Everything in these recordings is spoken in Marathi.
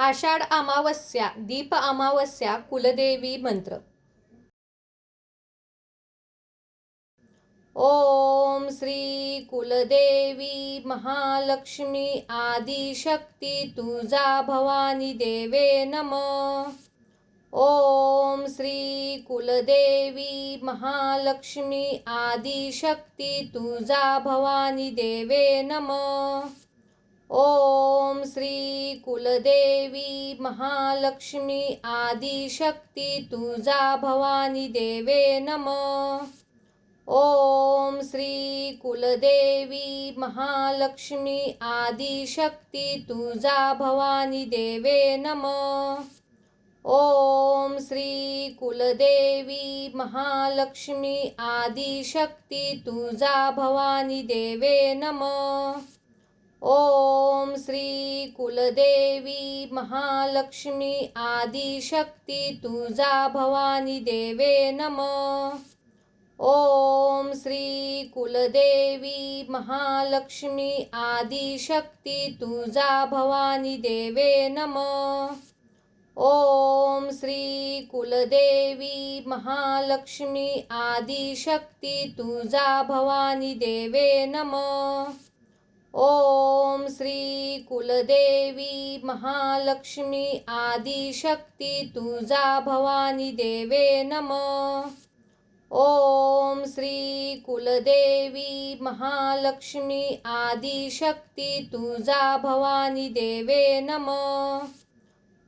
आषाढ अमावस्या दीप अमावस्या कुलदेवी मंत्र. ओम श्री कुलदेवी महालक्ष्मी आदिशक्ती तुळजा भवानी देवे नमः. ओम श्री कुलदेवी महालक्ष्मी आदिशक्ती तुळजा भवानी देवे नमः. ओम श्री कुलदेवी महालक्ष्मी आदिशक्ती तुळजा भवानी देवे नमः. ओम श्री कुलदेवी महालक्ष्मी आदिशक्ती तुळजा भवानी देवे नमः. ओम श्री कुलदेवी महालक्ष्मी आदिशक्ती तुळजा भवानी देवे नमः. ओम श्री कुलदेवी महालक्ष्मी आदिशक्ती तुळजा भवानी देवे नमः. ओम श्री कुलदेवी महालक्ष्मी आदिशक्ती तुळजा भवानी देवे नमः. ओम श्री कुलदेवी महालक्ष्मी आदिशक्ती तुळजा भवानी देवे नमः. ओम श्री कुलदेवी महालक्ष्मी आदिशक्ती तुळजा भवानी देवे नमः. ओम श्री कुलदेवी महालक्ष्मी आदिशक्ती तुळजा भवानी देवे नमः.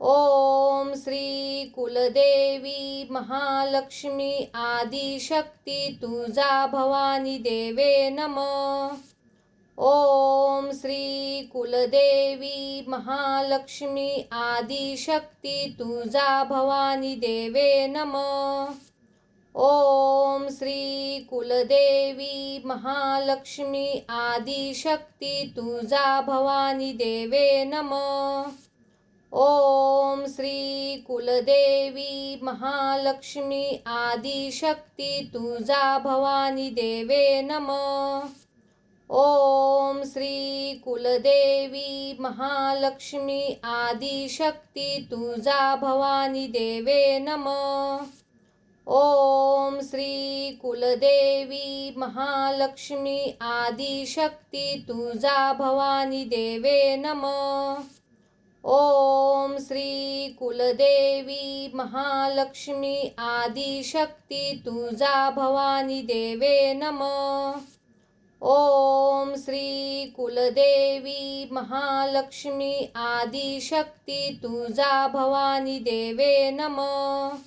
ओम श्री कुलदेवी महालक्ष्मी आदिशक्ती तुळजा भवानी देवे नमः. ओम श्री कुलदेवी महालक्ष्मी आदिशक्ती तुळजा भवानी देवे नमः. ओम श्री कुलदेवी महालक्ष्मी आदिशक्ती तुळजा भवानी देवे नमः. ओम श्री कुलदेवी महालक्ष्मी आदिशक्ती तुळजा भवानी देवे नमः. ओम श्री कुलदेवी महालक्ष्मी आदिशक्ती तुळजा भवानी देवे नमः. ओम श्री कुलदेवी महालक्ष्मी आदिशक्ती तुळजा भवानी देवे नमः. ओम श्री कुलदेवी महालक्ष्मी आदिशक्ती तुळजा भवानी देवे नमः. ओम श्री कुलदेवी महालक्ष्मी आदिशक्ती तुळजा भवानी देवे नमः.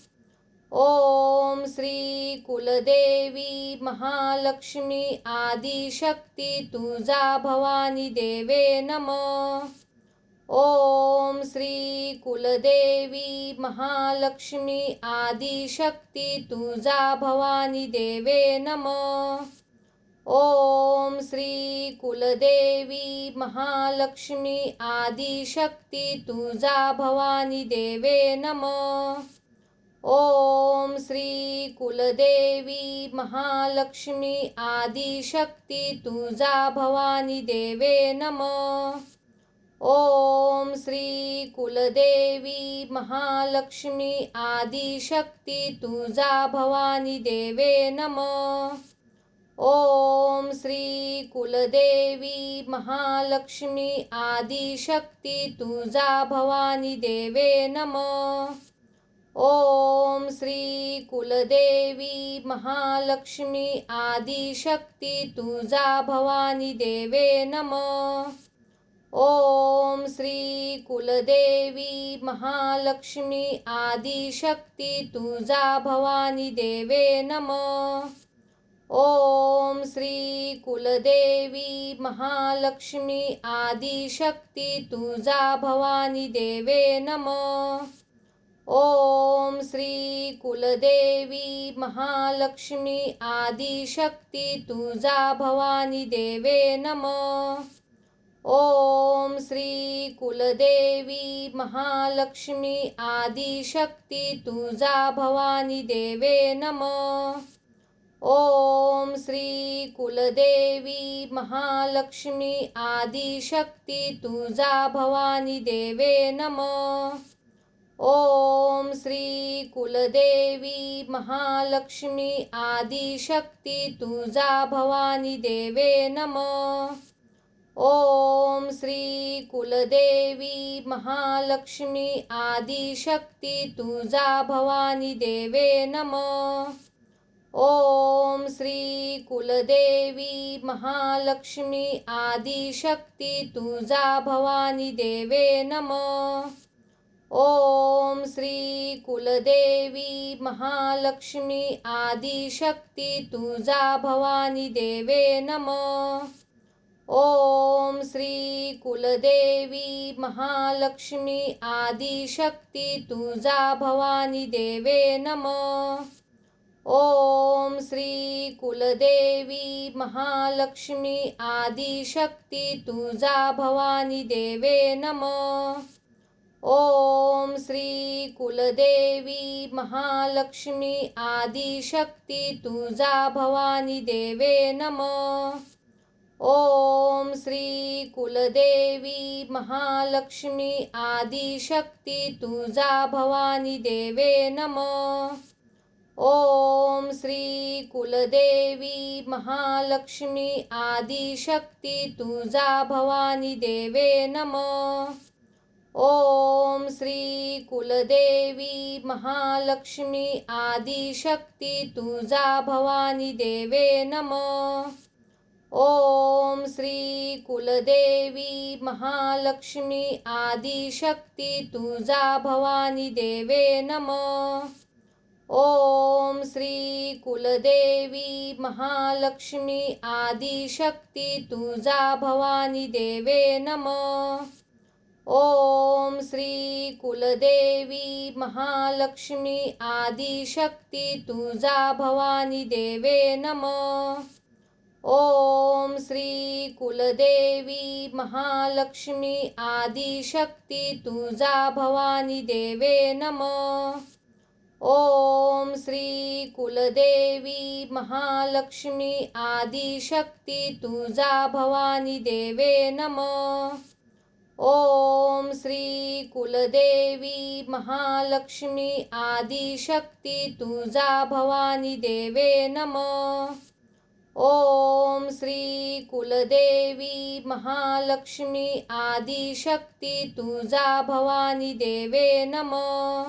ओम श्री कुलदेवी महालक्ष्मी आदिशक्ती तुळजा भवानी देवे नमः. ओम श्री कुलदेवी महालक्ष्मी आदिशक्ती तुळजा भवानी देवे नमः. ओम श्री कुलदेवी महालक्ष्मी आदिशक्ती तुळजा भवानी देवे नमः. ओम श्री कुलदेवी महालक्ष्मी आदिशक्ती तुळजा भवानी देवे नमः. ओम श्री कुलदेवी महालक्ष्मी आदिशक्ती तुळजा भवानी देवे नमः. ओम श्री कुलदेवी महालक्ष्मी आदिशक्ती तुळजा भवानी देवे नमः. ओम श्री कुलदेवी महालक्ष्मी आदिशक्ती तुळजा भवानी देवे नमः. ओम श्री कुलदेवी महालक्ष्मी आदिशक्ती तुळजा भवानी देवे नमः. ओम श्री कुलदेवी महालक्ष्मी आदिशक्ती तुळजा भवानी देवे नमः. ओम श्री कुलदेवी महालक्ष्मी आदिशक्ती तुळजा भवानी देवे नमः. ओम श्री कुलदेवी महालक्ष्मी आदिशक्ती तुळजा भवानी देवे नमः. ओम श्री कुलदेवी महालक्ष्मी आदिशक्ती तुळजा भवानी देवे नमः. ओम श्री कुलदेवी महालक्ष्मी आदिशक्ती तुळजा भवानी देवे नमः. ओम श्री कुलदेवी महालक्ष्मी आदिशक्ती तुळजा भवानी देवे नमः. ओम श्री कुलदेवी महालक्ष्मी आदिशक्ती तुळजा भवानी देवे नमः. ओम श्री कुलदेवी महालक्ष्मी आदिशक्ती तुळजा भवानी देवे नमः. ओम श्री कुलदेवी महालक्ष्मी आदिशक्ती तुळजा भवानी देवे नमः. ओम श्री कुलदेवी महालक्ष्मी आदिशक्ती तुळजा भवानी देवे नमः. ओम श्री कुलदेवी महालक्ष्मी आदिशक्ती तुळजा भवानी देवे नमः. ओम श्री कुलदेवी महालक्ष्मी आदिशक्ती तुळजा भवानी देवे नमः. ओम श्री कुलदेवी महालक्ष्मी आदिशक्ती तुळजा भवानी देवे नमः. ओम श्री कुलदेवी महालक्ष्मी आदिशक्ती तुळजा भवानी देवे नमः. ओम श्री कुलदेवी महालक्ष्मी आदिशक्ती तुळजा भवानी देवे नमः. ओम श्री कुलदेवी महालक्ष्मी आदिशक्ती तुळजा भवानी देवे नमः. ओम श्री कुलदेवी महालक्ष्मी आदिशक्ती तुळजा भवानी देवे नमः. ओम श्री कुलदेवी महालक्ष्मी आदिशक्ती तुळजा भवानी देवे नमः. ओम श्री कुलदेवी महालक्ष्मी आदिशक्ती तुळजा भवानी देवे नमः. ओम श्री कुलदेवी महालक्ष्मी आदिशक्ती तुळजा भवानी देवे नमः. ओम श्री कुलदेवी महालक्ष्मी आदिशक्ती तुळजा भवानी देवे नमः.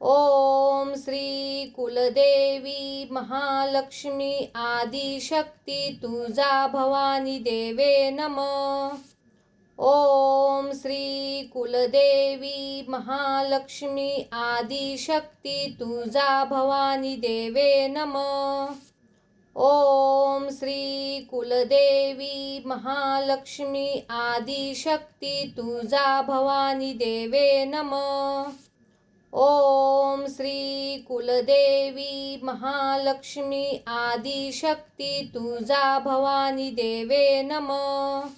ओम श्री कुलदेवी महालक्ष्मी आदिशक्ती तुळजा भवानी देवे नमः. ओम श्री कुलदेवी महालक्ष्मी आदिशक्ती तुळजा भवानी देवे नमः. ओम श्री कुलदेवी महालक्ष्मी आदिशक्ती तुळजा भवानी देवे नमः. ओम श्री कुलदेवी महालक्ष्मी आदिशक्ती तुळजा भवानी देवे नमः.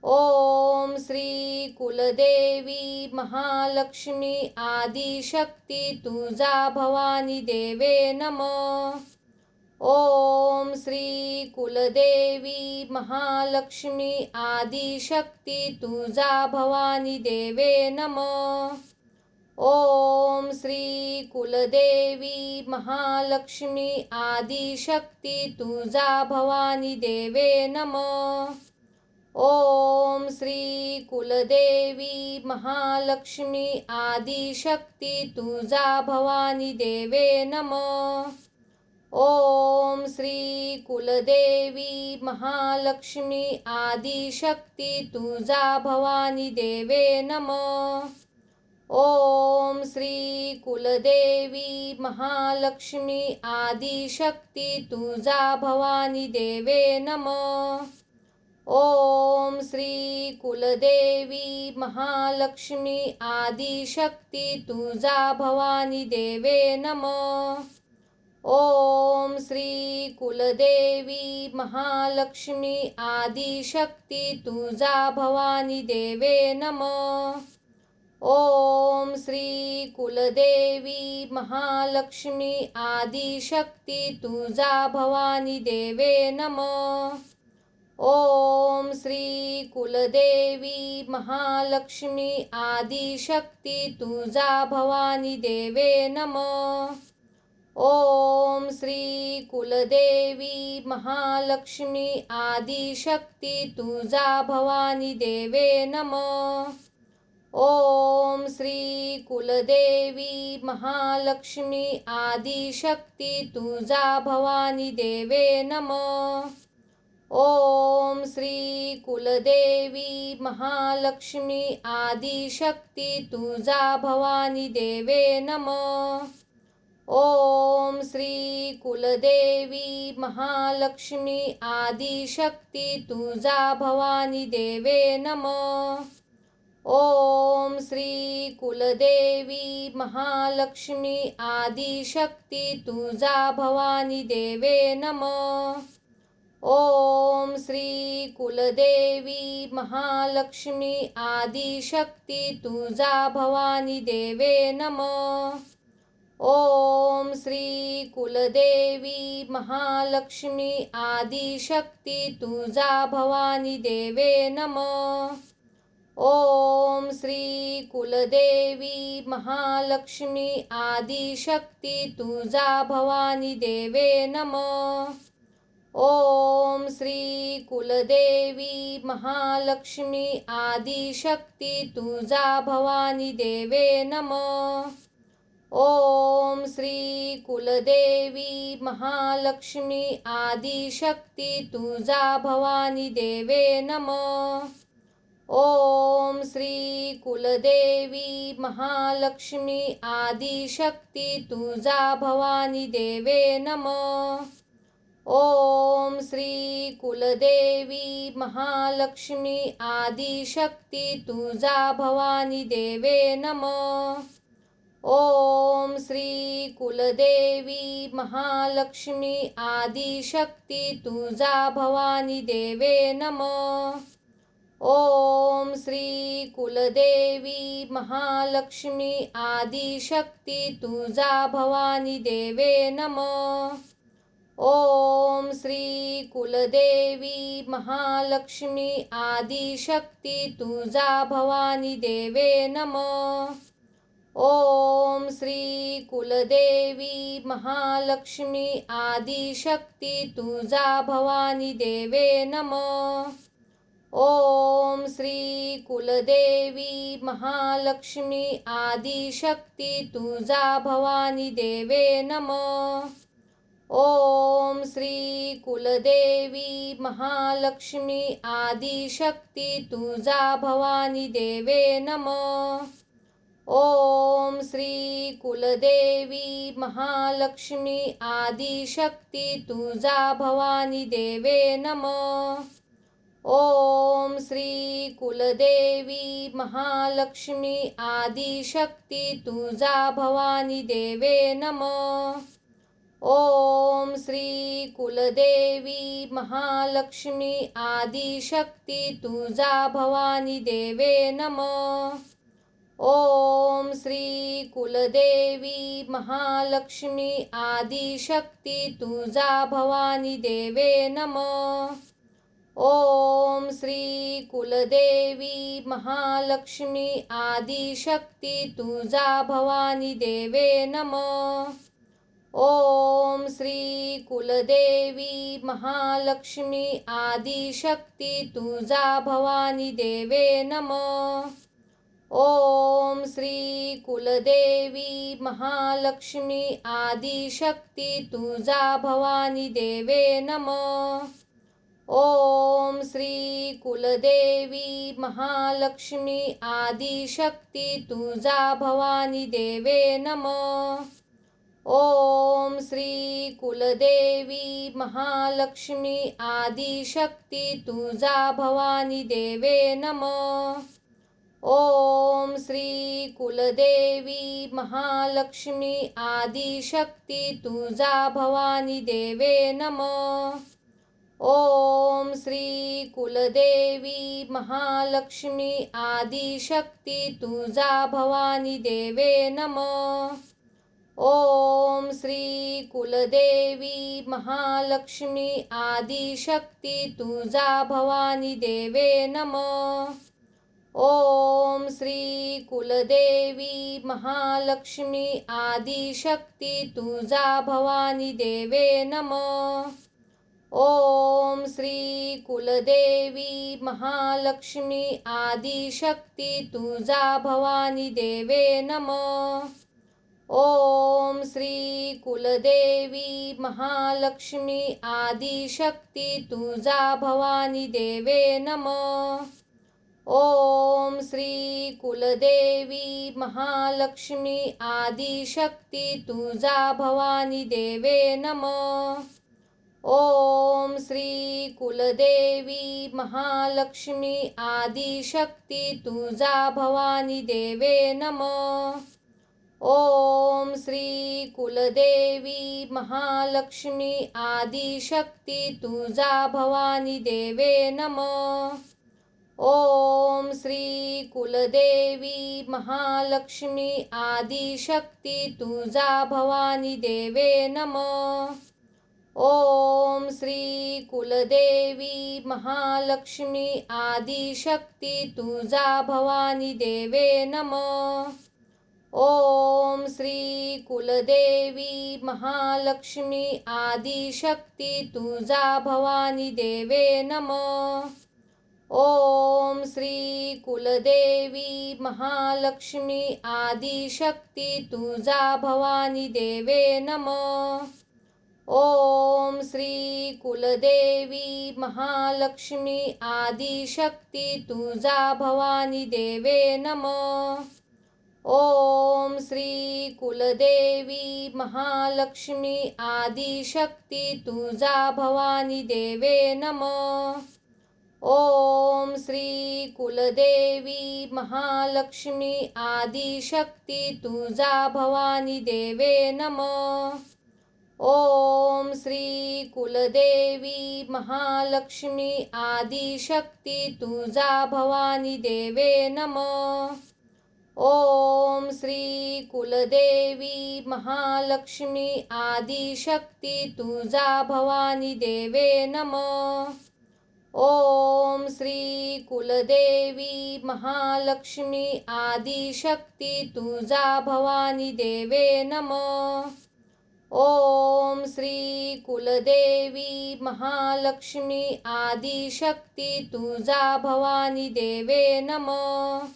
ओम श्री कुलदेवी महालक्ष्मी आदिशक्ती तुळजा भवानी देवे नमः. ओम श्री कुलदेवी महालक्ष्मी आदिशक्ती तुळजा भवानी देवे नमः. ओम श्री कुलदेवी महालक्ष्मी आदिशक्ती तुळजा भवानी देवे नमः. ओम श्री कुलदेवी महालक्ष्मी आदिशक्ती तुळजा भवानी देवे नमः. ओम श्री कुलदेवी महालक्ष्मी आदिशक्ती तुळजा भवानी देवे नमः. ओम श्री कुलदेवी महालक्ष्मी आदिशक्ती तुळजा भवानी देवे नमः. ओम श्री कुलदेवी महालक्ष्मी आदिशक्ती तुळजा भवानी देवे नमः. ओम श्री कुलदेवी महालक्ष्मी आदिशक्ती तुळजा भवानी देवे नमः. ओम श्री कुलदेवी महालक्ष्मी आदिशक्ती तुळजा भवानी देवे नमः. ओम श्री कुलदेवी महालक्ष्मी आदिशक्ती तुळजा भवानी देवे नमः. ओम श्री कुलदेवी महालक्ष्मी आदिशक्ती तुळजा भवानी देवे नमः. ओम श्री कुलदेवी महालक्ष्मी आदिशक्ती तुळजा भवानी देवे नमः. ओम श्री कुलदेवी महालक्ष्मी आदिशक्ती तुळजा भवानी देवे नमः. ओम श्री कुलदेवी महालक्ष्मी आदिशक्ती तुळजा भवानी देवे नमः. ओम श्री कुलदेवी महालक्ष्मी आदिशक्ती तुळजा भवानी देवे नमः. ओम श्री कुलदेवी महालक्ष्मी आदिशक्ती तुळजा भवानी देवे नमः. ओम श्री कुलदेवी महालक्ष्मी आदिशक्ती तुळजा भवानी देवे नमः. ओम श्री कुलदेवी महालक्ष्मी आदिशक्ती तुळजा भवानी देवे नमः. ओम श्री कुलदेवी महालक्ष्मी आदिशक्ती तुळजा भवानी देवे नमः. ओम श्री कुलदेवी महालक्ष्मी आदिशक्ती तुळजा भवानी देवे नमः. ओम श्री कुलदेवी महालक्ष्मी आदिशक्ती तुळजा भवानी देवे नमः. ओम श्री कुलदेवी महालक्ष्मी आदिशक्ती तुळजा भवानी देवे नमः. ओम श्री कुलदेवी महालक्ष्मी आदिशक्ती तुळजा भवानी देवे नमः. ओम श्री कुलदेवी महालक्ष्मी आदिशक्ती तुळजा भवानी देवे नमः. ओम श्री कुलदेवी महालक्ष्मी आदिशक्ती तुळजा भवानी देवे नमः. ओम श्री कुलदेवी महालक्ष्मी आदिशक्ती तुळजा भवानी देवे नमः. ओम श्री कुलदेवी महालक्ष्मी आदिशक्ती तुळजा भवानी देवे नमः. ओम श्री कुलदेवी महालक्ष्मी आदिशक्ती तुळजा भवानी देवे नमः. ओम श्री कुलदेवी महालक्ष्मी आदिशक्ती तुळजा भवानी देवे नमः. ओम श्री कुलदेवी महालक्ष्मी आदिशक्ती तुळजा भवानी देवे नमः. ओम श्री कुलदेवी महालक्ष्मी आदिशक्ती तुळजा भवानी देवे नमः. ओम श्री कुलदेवी महालक्ष्मी आदिशक्ती तुळजा भवानी देवे नमः. ओम श्री कुलदेवी महालक्ष्मी आदिशक्ती तुळजा भवानी देवे नमः. ओम श्री कुलदेवी महालक्ष्मी आदिशक्ती तुळजा भवानी देवे नमः. ओम श्री कुलदेवी महालक्ष्मी आदिशक्ती तुळजा भवानी देवे नमः. ओम श्री कुलदेवी महालक्ष्मी आदिशक्ती तुळजा भवानी देवे नमः. ओम श्री कुलदेवी महालक्ष्मी आदिशक्ती तुळजा भवानी देवे नमः. ओम श्री कुलदेवी महालक्ष्मी आदिशक्ती तुळजा भवानी देवे नमः. ओम श्री कुलदेवी महालक्ष्मी आदिशक्ती तुळजा भवानी देवे नमः. ओम श्री कुलदेवी महालक्ष्मी आदिशक्ती तुळजा भवानी देवे नमः. ओम श्री कुलदेवी महालक्ष्मी आदिशक्ती तुळजा भवानी देवे नमः. ओम श्री कुलदेवी महालक्ष्मी आदिशक्ती तुळजा भवानी देवे नमः. ओम श्री कुलदेवी महालक्ष्मी आदिशक्ती तुळजा भवानी देवे नमः. ओम श्री कुलदेवी महालक्ष्मी आदिशक्ती तुळजा भवानी देवे नमः. ओम श्री कुलदेवी महालक्ष्मी आदिशक्ती तुळजा भवानी देवे नमः. ओम श्री कुलदेवी महालक्ष्मी आदिशक्ती तुळजा भवानी देवे नमः. ओम श्री कुलदेवी महालक्ष्मी आदिशक्ती तुळजा भवानी देवे नमः. ओम श्री कुलदेवी महालक्ष्मी आदिशक्ती तुळजा भवानी देवे नमः. ओम श्री कुलदेवी महालक्ष्मी आदिशक्ती तुळजा भवानी देवे नमः. ओम श्री कुलदेवी महालक्ष्मी आदिशक्ती तुळजा भवानी देवे नमः. ओम श्री कुलदेवी महालक्ष्मी आदिशक्ती तुळजा भवानी देवे नमः. ओम श्री कुलदेवी महालक्ष्मी आदिशक्ती तुळजा भवानी देवे नमः. ओम श्री कुलदेवी महालक्ष्मी आदिशक्ती तुळजा भवानी देवे नमः. ओम श्री कुलदेवी महालक्ष्मी आदिशक्ती तुळजा भवानी देवे नमः. ओम श्री कुलदेवी महालक्ष्मी आदिशक्ती तुळजा भवानी देवे नमः. ओम श्री कुलदेवी महालक्ष्मी आदिशक्ती तुळजा भवानी देवे नमः. ओम श्री कुलदेवी महालक्ष्मी आदिशक्ती तुळजा भवानी देवे नमः.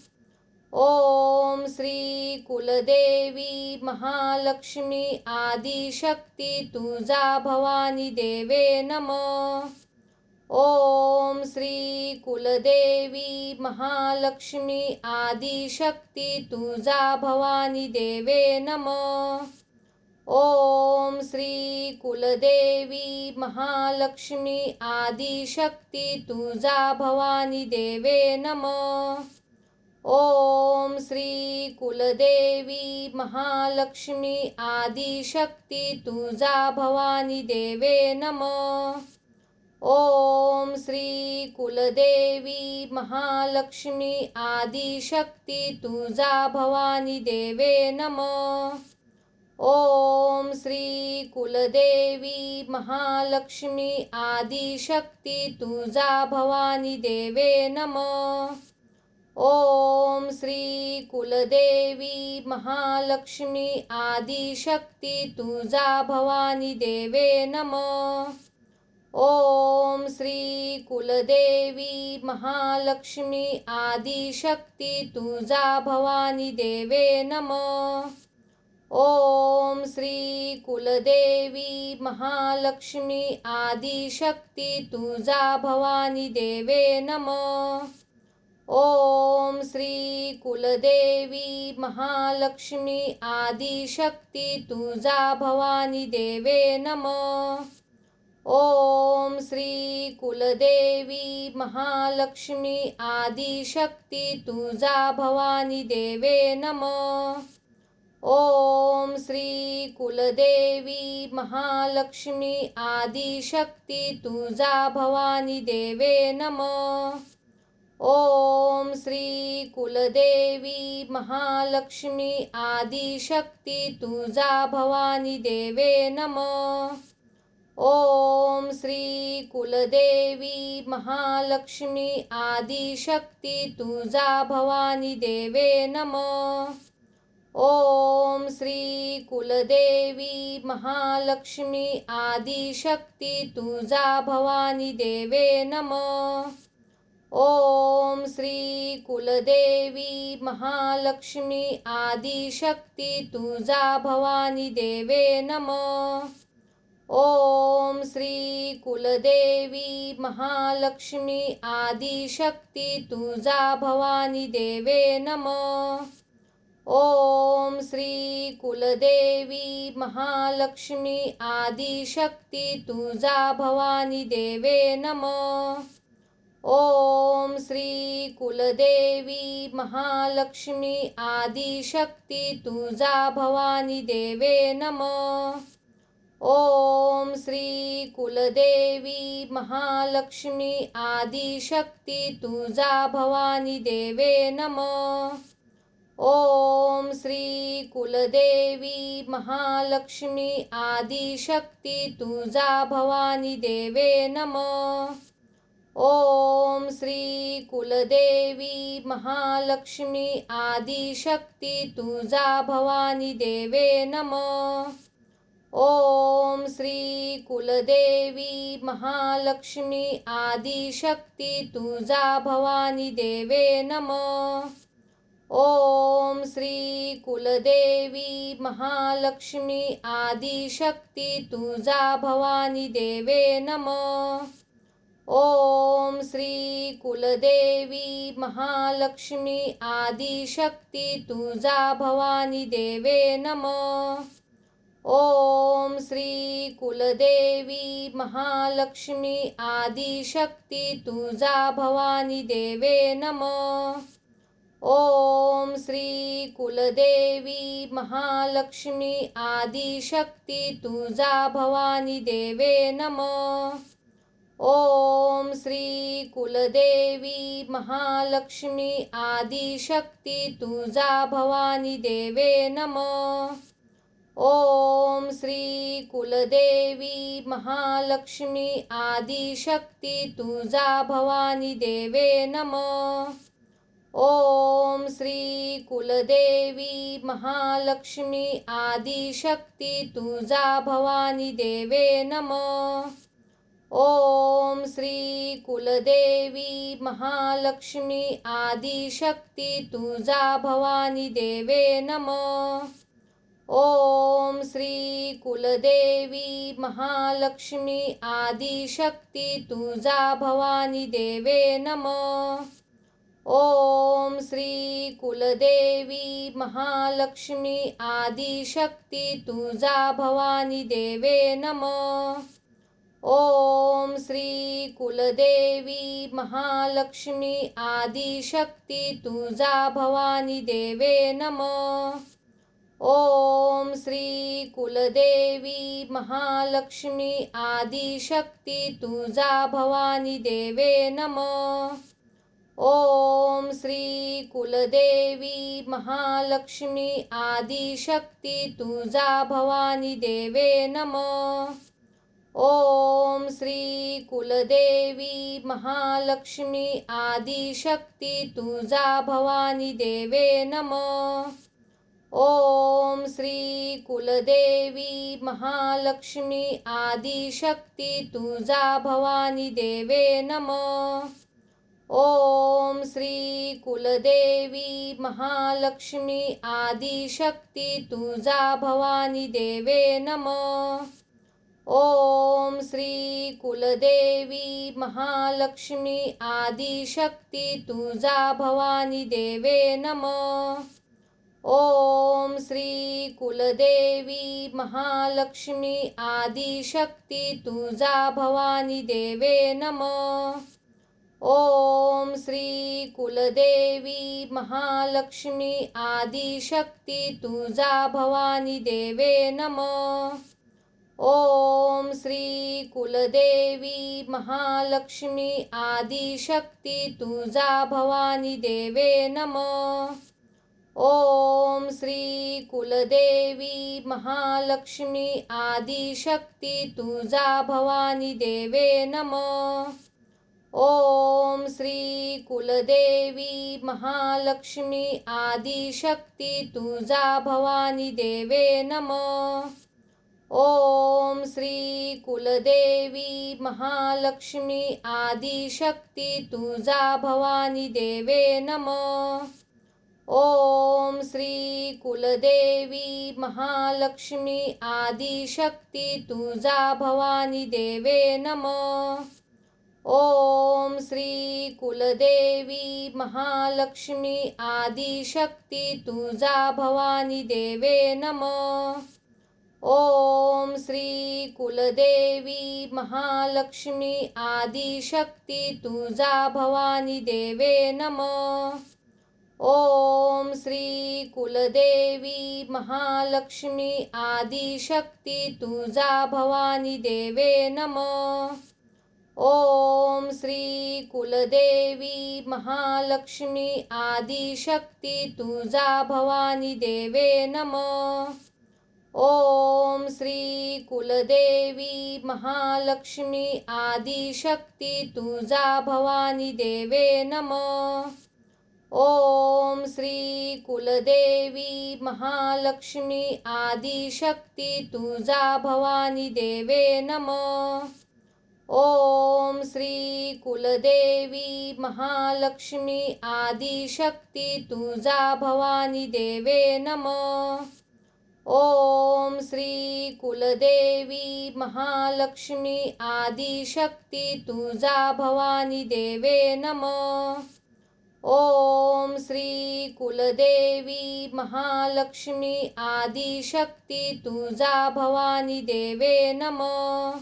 ओम श्री कुलदेवी महालक्ष्मी आदिशक्ती तुळजा भवानी देवे नमः. ओम श्री कुलदेवी महालक्ष्मी आदिशक्ती तुळजा भवानी देवे नमः. ओम श्री कुलदेवी महालक्ष्मी आदिशक्ती तुळजा भवानी देवे नमः. ओम श्री कुलदेवी महालक्ष्मी आदिशक्ती तुळजा भवानी देवे नमः. ओम श्री कुलदेवी महालक्ष्मी आदिशक्ती तुळजा भवानी देवे नमः. ओम श्री कुलदेवी महालक्ष्मी आदिशक्ती तुळजा भवानी देवे नमः. ओम श्री कुलदेवी महालक्ष्मी आदिशक्ती तुळजा भवानी देवे नमः. ओम श्री कुलदेवी महालक्ष्मी आदिशक्ती तुळजा भवानी देवे नमः. ओम श्री कुलदेवी महालक्ष्मी आदिशक्ती तुळजा भवानी देवे नमः. ओम श्री कुलदेवी महालक्ष्मी आदिशक्ती तुळजा भवानी देवे नमः. ओम श्री कुलदेवी महालक्ष्मी आदिशक्ती तुळजा भवानी देवे नमः. ओम श्री कुलदेवी महालक्ष्मी आदिशक्ती तुळजा भवानी देवे नमः. ओम श्री कुलदेवी महालक्ष्मी आदिशक्ती तुळजा भवानी देवे नमः. ओम श्री कुलदेवी महालक्ष्मी आदिशक्ती तुळजा भवानी देवे नमः. ओम श्री कुलदेवी महालक्ष्मी आदिशक्ती तुळजा भवानी देवे नमः. ओम श्री कुलदेवी महालक्ष्मी आदिशक्ती तुळजा भवानी देवे नमः. ओम श्री कुलदेवी महालक्ष्मी आदिशक्ती तुळजा भवानी देवे नमः. ओम श्री कुलदेवी महालक्ष्मी आदिशक्ती तुळजा भवानी देवे नमः. ओम श्री कुलदेवी महालक्ष्मी आदिशक्ती तुळजा भवानी देवे नमः. ओम श्री कुलदेवी महालक्ष्मी आदिशक्ती तुळजा भवानी देवे नमः. ओम श्री कुलदेवी महालक्ष्मी आदिशक्ती तुळजा भवानी देवे नमः. ओम श्री कुलदेवी महालक्ष्मी आदिशक्ती तुळजा भवानी देवे नमः. ओम श्री कुलदेवी महालक्ष्मी आदिशक्ती तुळजा भवानी देवे नमः. ओम श्री कुलदेवी महालक्ष्मी आदिशक्ती तुळजा भवानी देवे नमः. ओम श्री कुलदेवी महालक्ष्मी आदिशक्ती तुळजा भवानी देवे नमः. ओम श्री कुलदेवी महालक्ष्मी आदिशक्ती तुळजा भवानी देवे नमः. ओम श्री कुलदेवी महालक्ष्मी आदिशक्ती तुळजा भवानी देवे नमः. ओम श्री कुलदेवी महालक्ष्मी आदिशक्ती तुळजा भवानी देवे नमः. ओम श्री कुलदेवी महालक्ष्मी आदिशक्ती तुळजा भवानी देवे नमः. ओम श्री कुलदेवी महालक्ष्मी आदिशक्ती तुळजा भवानी देवे नमः. ओम श्री कुलदेवी महालक्ष्मी आदिशक्ती तुळजा भवानी देवे नमः. ओम श्री कुलदेवी महालक्ष्मी आदिशक्ती तुळजा भवानी देवे नमः. ओम श्री कुलदेवी महालक्ष्मी आदिशक्ती तुळजा भवानी देवे नमः. ओम श्री कुलदेवी महालक्ष्मी आदिशक्ती तुळजा भवानी देवे नमः. ओम श्री कुलदेवी महालक्ष्मी आदिशक्ती तुळजा भवानी देवे नमः. ओम श्री कुलदेवी महालक्ष्मी आदिशक्ती तुळजा भवानी देवे नमः. ओम श्री कुलदेवी महालक्ष्मी आदिशक्ती तुळजा भवानी देवे नमः. ओम श्री कुलदेवी महालक्ष्मी आदिशक्ती तुळजा भवानी देवे नमः. ओम श्री कुलदेवी महालक्ष्मी आदिशक्ती तुळजा भवानी देवे नमः. ओम श्री कुलदेवी महालक्ष्मी आदिशक्ती तुळजा भवानी देवे नमः. ओम श्री कुलदेवी महालक्ष्मी आदिशक्ती तुळजा भवानी देवे नमः. ओम श्री कुलदेवी महालक्ष्मी आदिशक्ती तुळजा भवानी देवे नमः. ओम श्री कुलदेवी महालक्ष्मी आदिशक्ती तुळजा भवानी देवे नमः. ओम श्री कुलदेवी महालक्ष्मी आदिशक्ती तुळजा भवानी देवे नमः. ओम श्री कुलदेवी महालक्ष्मी आदिशक्ती तुळजा भवानी देवे नमः. ओम श्री कुलदेवी महालक्ष्मी आदिशक्ती तुळजा भवानी देवे नमः. ओम श्री कुलदेवी महालक्ष्मी आदिशक्ती तुळजा भवानी देवे नमः. ओम श्री कुलदेवी महालक्ष्मी आदिशक्ती तुळजा भवानी देवे नमः. ओम श्री कुलदेवी महालक्ष्मी आदिशक्ती तुळजा भवानी देवे नमः. ओम श्री कुलदेवी महालक्ष्मी आदिशक्ती तुळजा भवानी देवे नमः. ओम श्री कुलदेवी महालक्ष्मी आदिशक्ती तुळजा भवानी देवे नमः. ओम श्री कुलदेवी महालक्ष्मी आदिशक्ती तुळजा भवानी देवे नमः. ओम श्री कुलदेवी महालक्ष्मी आदिशक्ती तुळजा भवानी देवे नमः. ओम श्री कुलदेवी महालक्ष्मी आदिशक्ती तुळजा भवानी देवे नमः. ओम श्री कुलदेवी महालक्ष्मी आदिशक्ती तुळजा भवानी देवे नमः. ओम श्री कुलदेवी महालक्ष्मी आदिशक्ती तुळजा भवानी देवे नमः.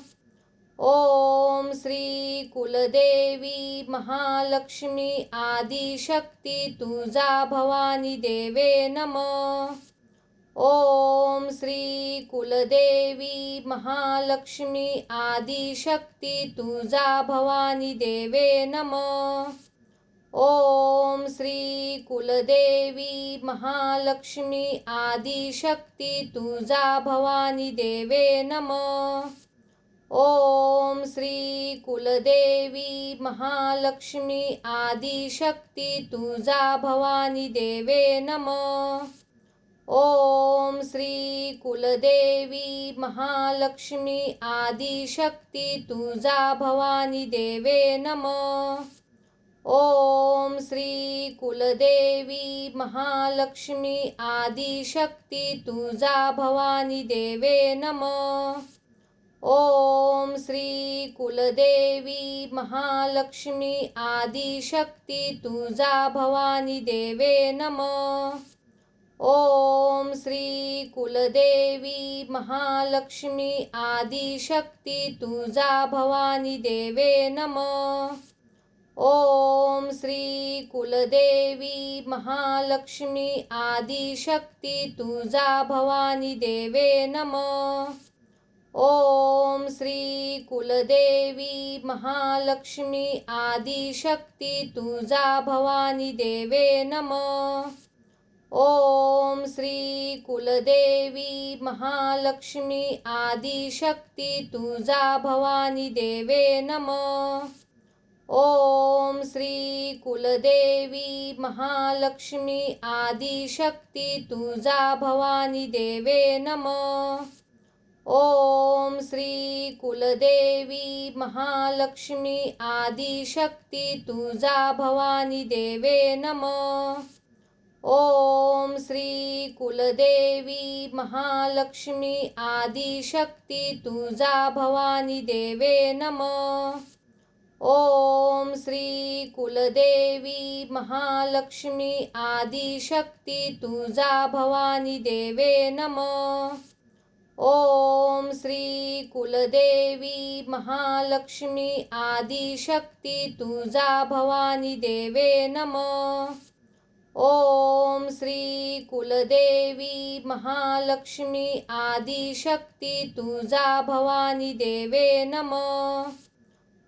ओम श्री कुलदेवी महालक्ष्मी आदिशक्ती तुळजा भवानी देवे नमः. ओम श्री कुलदेवी महालक्ष्मी आदिशक्ती तुळजा भवानी देवे नमः. ओम श्री कुलदेवी महालक्ष्मी आदिशक्ती तुळजा भवानी देवे नमः. ओम श्री कुलदेवी महालक्ष्मी आदिशक्ती तुळजा भवानी देवे नमः. ओम श्री कुलदेवी महालक्ष्मी आदिशक्ती तुळजा भवानी देवे नमः. ओम श्री कुलदेवी महालक्ष्मी आदिशक्ती तुळजा भवानी देवे नमः. ओम श्री कुलदेवी महालक्ष्मी आदिशक्ती तुळजा भवानी देवे नमः. ओम श्री कुलदेवी महालक्ष्मी आदिशक्ती तुळजा भवानी देवे नमः. ओम श्री कुलदेवी महालक्ष्मी आदिशक्ती तुळजा भवानी देवे नमः. ओम श्री कुलदेवी महालक्ष्मी आदिशक्ती तुळजा भवानी देवे नमः. ओम श्री कुलदेवी महालक्ष्मी आदिशक्ती तुळजा भवानी देवे नमः. ओम श्री कुलदेवी महालक्ष्मी आदिशक्ती तुळजा भवानी देवे नमः. ओम श्री कुलदेवी महालक्ष्मी आदिशक्ती तुळजा भवानी देवे नमः. ओम श्री कुलदेवी महालक्ष्मी आदिशक्ती तुळजा भवानी देवे नमः. ओम श्री कुलदेवी महालक्ष्मी आदिशक्ती तुळजा भवानी देवे नमः. ओम श्री कुलदेवी महालक्ष्मी आदिशक्ती तुळजा भवानी देवे नमः. ओम श्री कुलदेवी महालक्ष्मी आदिशक्ती तुळजा भवानी देवे नमः.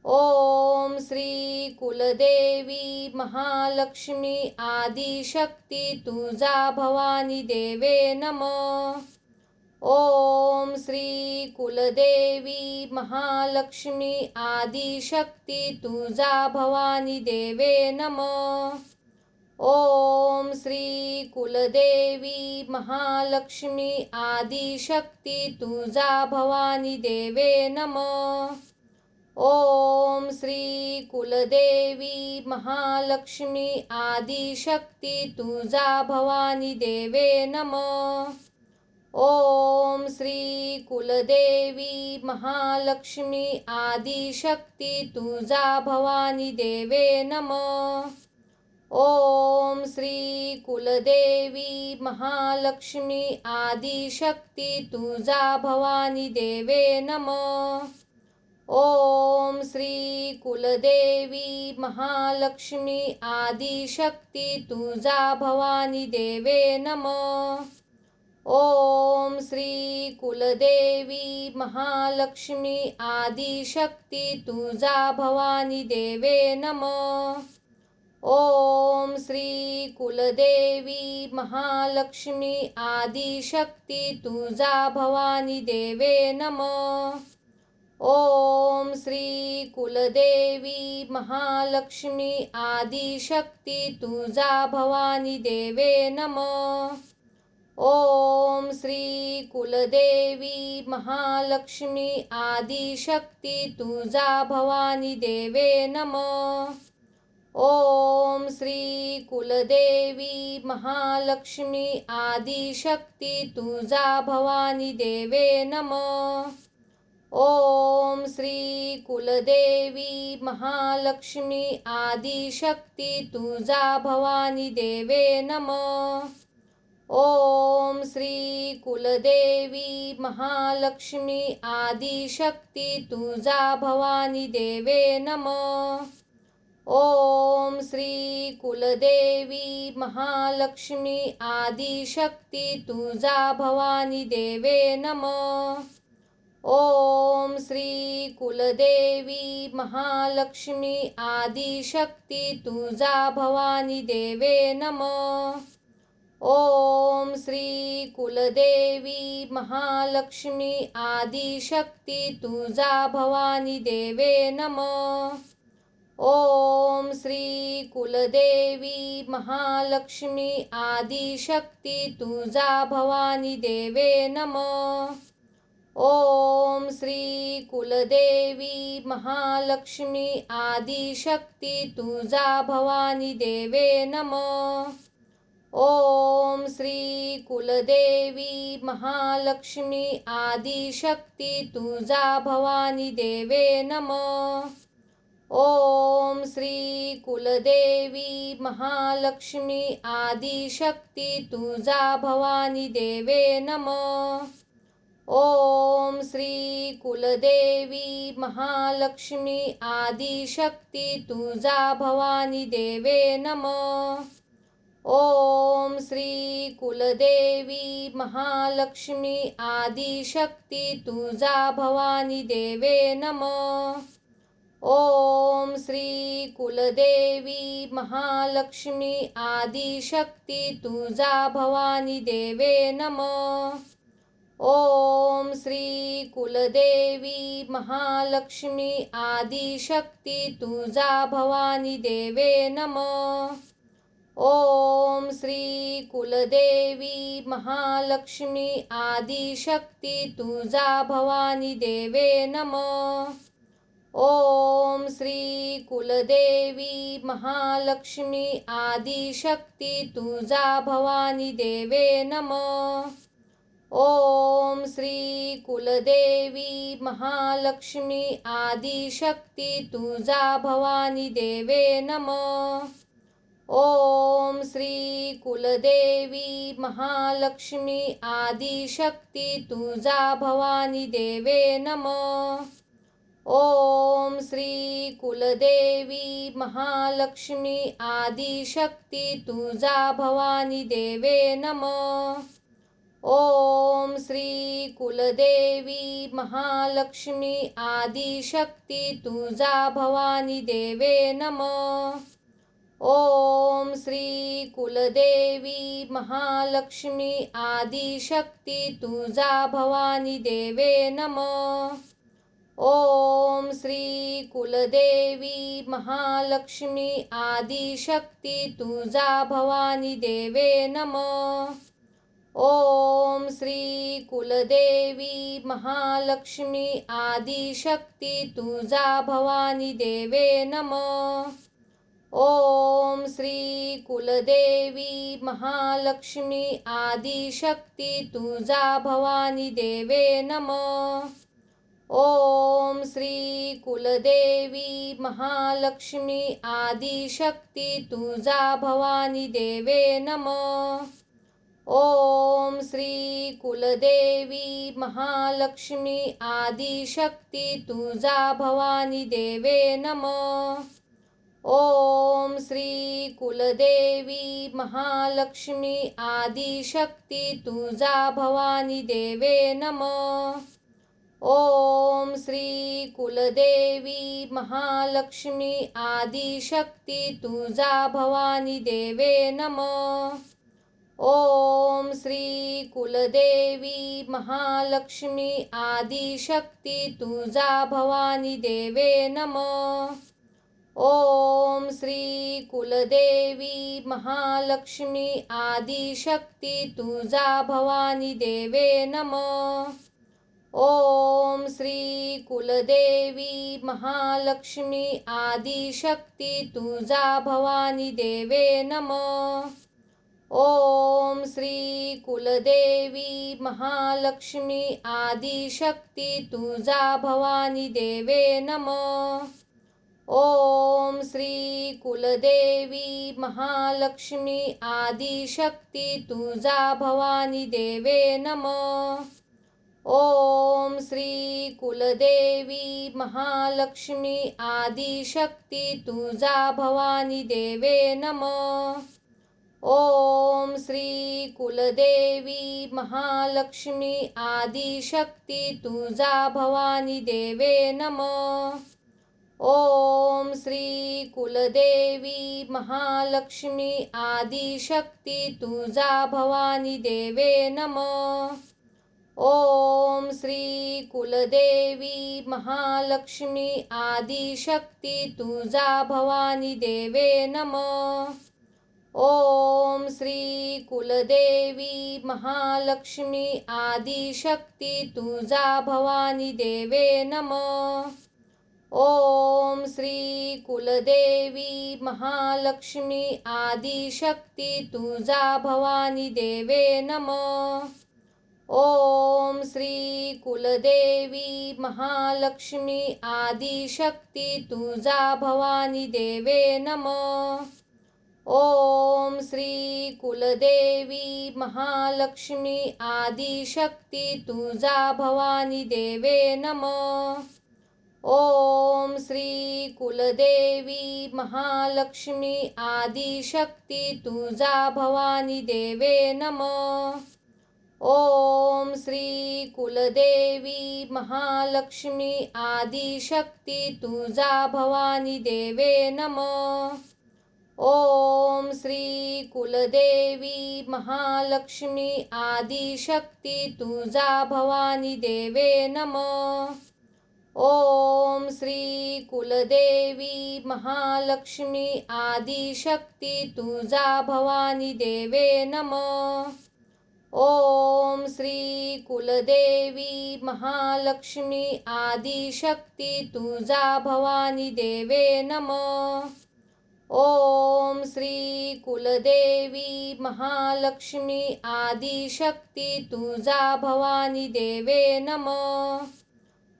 ओम श्री कुलदेवी महालक्ष्मी आदिशक्ती तुळजा भवानी देवे नमः. ओम श्री कुलदेवी महालक्ष्मी आदिशक्ती तुळजा भवानी देवे नमः. ओम श्री कुलदेवी महालक्ष्मी आदिशक्ती तुळजा भवानी देवे नमः. ओम श्री कुलदेवी महालक्ष्मी आदिशक्ती तुळजा भवानी देवे नमः. ओम श्री कुलदेवी महालक्ष्मी आदिशक्ती तुळजा भवानी देवे नमः. ओम श्री कुलदेवी महालक्ष्मी आदिशक्ती तुळजा भवानी देवे नमः. ओम श्री कुलदेवी महालक्ष्मी आदिशक्ती तुळजा भवानी देवे नमः. ओम श्री कुलदेवी महालक्ष्मी आदिशक्ती तुळजा भवानी देवे नमः. ओम श्री कुलदेवी महालक्ष्मी आदिशक्ती तुळजा भवानी देवे नमः. ओम श्री कुलदेवी महालक्ष्मी आदिशक्ती तुळजा भवानी देवे नमः. ओम श्री कुलदेवी महालक्ष्मी आदिशक्ती तुळजा भवानी देवे नमः. ओम श्री कुलदेवी महालक्ष्मी आदिशक्ती तुळजा भवानी देवे नमः. ओम श्री कुलदेवी महालक्ष्मी आदिशक्ती तुळजा भवानी देवे नमः. ओम श्री कुलदेवी महालक्ष्मी आदिशक्ती तुळजा भवानी देवे नमः. ओम श्री कुलदेवी महालक्ष्मी आदिशक्ती तुळजा भवानी देवे नमः. ओम श्री कुलदेवी महालक्ष्मी आदिशक्ती तुळजा भवानी देवे नमः. ओम श्री कुलदेवी महालक्ष्मी आदिशक्ती तुळजा भवानी देवे नमः. ओम श्री कुलदेवी महालक्ष्मी आदिशक्ती तुळजा भवानी देवे नमः. ओम श्री कुलदेवी महालक्ष्मी आदिशक्ती तुळजा भवानी देवे नमः. ओम श्री कुलदेवी महालक्ष्मी आदिशक्ती तुळजा भवानी देवे नमः. ओम श्री कुलदेवी महालक्ष्मी आदिशक्ती तुळजा भवानी देवे नमः. ओम श्री कुलदेवी महालक्ष्मी आदिशक्ती तुळजा भवानी देवे नमः. ओम श्री कुलदेवी महालक्ष्मी आदिशक्ती तुळजा भवानी देवे नमः. ओम श्री कुलदेवी महालक्ष्मी आदिशक्ती तुळजा भवानी देवे नमः. ओम श्री कुलदेवी महालक्ष्मी आदिशक्ती तुळजा भवानी देवे नमः. ओम श्री कुलदेवी महालक्ष्मी आदिशक्ती तुळजा भवानी देवे नमः. ओम श्री कुलदेवी महालक्ष्मी आदिशक्ती तुळजा भवानी देवे नमः. ओम श्री कुलदेवी महालक्ष्मी आदिशक्ती तुळजा भवानी देवे नमः. ओम श्री कुलदेवी महालक्ष्मी आदिशक्ती तुळजा भवानी देवे नमः. ओम श्री कुलदेवी महालक्ष्मी आदिशक्ती तुळजा भवानी देवे नमः. ओम श्री कुलदेवी महालक्ष्मी आदिशक्ती तुळजा भवानी देवे नमः. ओम श्री कुलदेवी महालक्ष्मी आदिशक्ती तुळजा भवानी देवे नमः. ओम श्री कुलदेवी महालक्ष्मी आदिशक्ती तुळजा भवानी देवे नमः. ओम श्री कुलदेवी महालक्ष्मी आदिशक्ती तुळजा भवानी देवे नमः. ओम श्री कुलदेवी महालक्ष्मी आदिशक्ती तुळजा भवानी देवे नमः. ओम श्री कुलदेवी महालक्ष्मी आदिशक्ती तुळजा भवानी देवे नमः. ओम श्री कुलदेवी महालक्ष्मी आदिशक्ती तुळजा भवानी देवे नमः. ओम श्री कुलदेवी महालक्ष्मी आदिशक्ती तुळजा भवानी देवे नमः. ओम श्री कुलदेवी महालक्ष्मी आदिशक्ती तुळजा भवानी देवे नमः. ओम श्री कुलदेवी महालक्ष्मी आदिशक्ती तुळजा भवानी देवे नमः. ओम श्री कुलदेवी महालक्ष्मी आदिशक्ती तुळजा भवानी देवे नमः. ओम श्री कुलदेवी महालक्ष्मी आदिशक्ती तुळजा भवानी देवे नमः. ओम श्री कुलदेवी महालक्ष्मी आदिशक्ती तुळजा भवानी देवे नमः. ओम श्री कुलदेवी महालक्ष्मी आदिशक्ती तुळजा भवानी देवे नमः. ओम श्री कुलदेवी महालक्ष्मी आदिशक्ती तुळजा भवानी देवे नमः. ओम श्री कुलदेवी महालक्ष्मी आदिशक्ती तुळजा भवानी देवे नमः. ओम श्री कुलदेवी महालक्ष्मी आदिशक्ती तुळजा भवानी देवे नमः. ओम श्री कुलदेवी महालक्ष्मी आदिशक्ती तुळजा भवानी देवे नमः. ओम श्री कुलदेवी महालक्ष्मी आदिशक्ती तुळजा भवानी देवे नमः. ओम श्री कुलदेवी महालक्ष्मी आदिशक्ती तुळजा भवानी देवे नमः. ओम श्री कुलदेवी महालक्ष्मी आदिशक्ती तुळजा भवानी देवे नमः. ओम श्री कुलदेवी महालक्ष्मी आदिशक्ती तुळजा भवानी देवे नमः. ओम श्री कुलदेवी महालक्ष्मी आदिशक्ती तुळजा भवानी देवे नमः. ओम श्री कुलदेवी महालक्ष्मी आदिशक्ती तुळजा भवानी देवे नमः. ओम श्री कुलदेवी महालक्ष्मी आदिशक्ती तुळजा भवानी देवे नमः. ओम श्री कुलदेवी महालक्ष्मी आदिशक्ती तुळजा भवानी देवे नमः. ओम श्री कुलदेवी महालक्ष्मी आदिशक्ती तुळजा भवानी देवे नमः. ओम श्री कुलदेवी महालक्ष्मी आदिशक्ती तुळजा भवानी देवे नमः.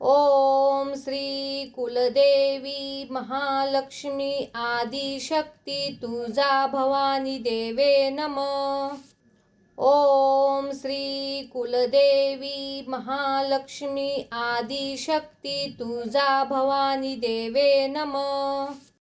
ओम श्री कुलदेवी महालक्ष्मी आदिशक्ती तुळजा भवानी देवे नमः. ओम श्री कुलदेवी महालक्ष्मी आदिशक्ती तुळजा भवानी देवे नमः.